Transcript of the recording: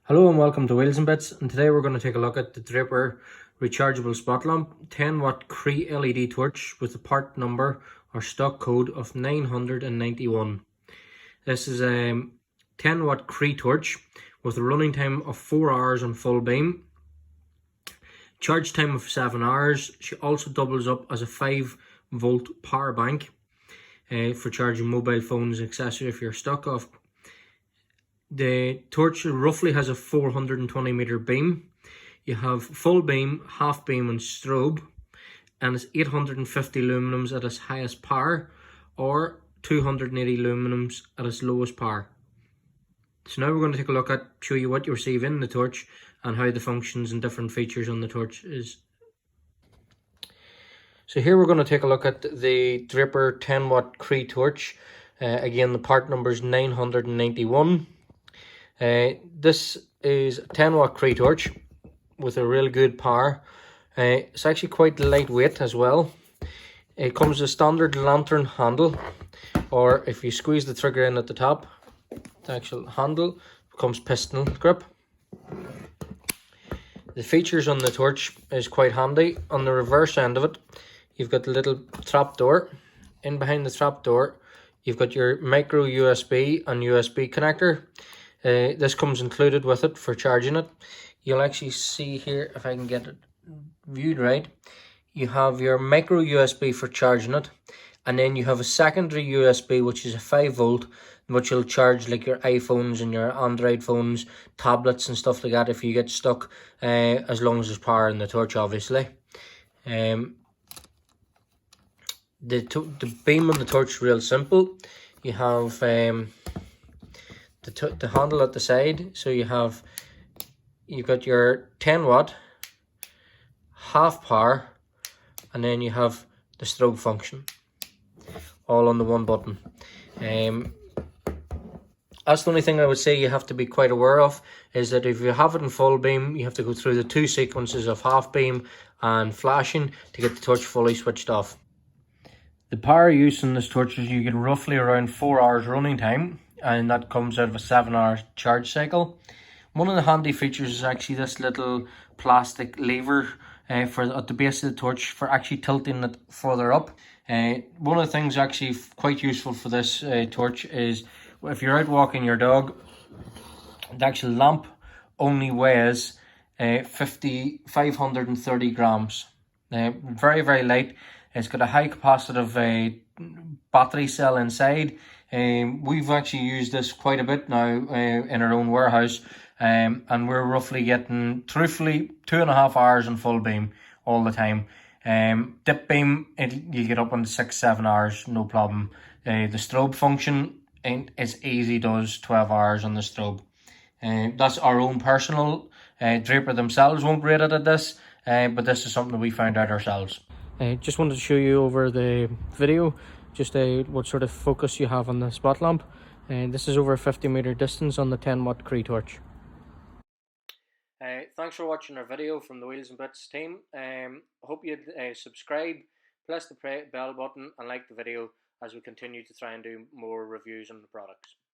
Hello and welcome to Wheels and Bits, and today we're going to take a look at the Draper Rechargeable Spot Lamp 10 watt Cree LED torch with the part number or stock code of 991. This is a 10 watt Cree torch with a running time of 4 hours on full beam, charge time of 7 hours. She also doubles up as a 5-volt power bank for charging mobile phones, etc. if you're stuck off. The torch roughly has a 420 metre beam. You have full beam, half beam and strobe, and it's 850 luminums at its highest power or 280 luminums at its lowest power. So now we're going to take a look at, show you what you receive in the torch and how the functions and different features on the torch is. So here we're going to take a look at the Draper 10 watt Cree torch. Again, the part number is 991. This is a 10 watt Cree torch with a real good power. It's actually quite lightweight as well. It comes with a standard lantern handle, or if you squeeze the trigger in at the top, the actual handle becomes piston grip. The features on the torch is quite handy. On the reverse end of it, you've got the little trap door. In behind the trap door, you've got your micro USB and USB connector. This comes included with it for charging it. You'll actually see here, if I can get it viewed right, you have your micro USB for charging it, and then you have a secondary USB which is a 5-volt, which will charge like your iPhones and your Android phones, tablets and stuff like that if you get stuck, as long as there's power in the torch, obviously. The beam on the torch is real simple. You have the handle at the side, so you've got your 10 watt, half power, and then you have the strobe function, all on the one button. That's the only thing I would say you have to be quite aware of, is that if you have it in full beam, you have to go through the 2 sequences of half beam and flashing to get the torch fully switched off. The power use in this torch is you get roughly around 4 hours running time, and that comes out of a 7-hour charge cycle. One of the handy features is actually this little plastic lever at the base of the torch for actually tilting it further up. One of the things actually quite useful for this torch is if you're out walking your dog, the actual lamp only weighs 530 grams. Very, very light. It's got a high capacitive battery cell inside. We've actually used this quite a bit now in our own warehouse, and we're roughly getting, truthfully, 2.5 hours on full beam all the time. Dip beam, you get up on 6-7 hours, no problem. The strobe function is easy, does 12 hours on the strobe. That's our own personal. Draper themselves won't rate it at this, but this is something that we found out ourselves. Just wanted to show you over the video just what sort of focus you have on the spot lamp, and this is over a 50 meter distance on the 10 watt Cree torch. Thanks for watching our video from the Wheels and Bits team. Hope you subscribe, press the bell button and like the video as we continue to try and do more reviews on the products.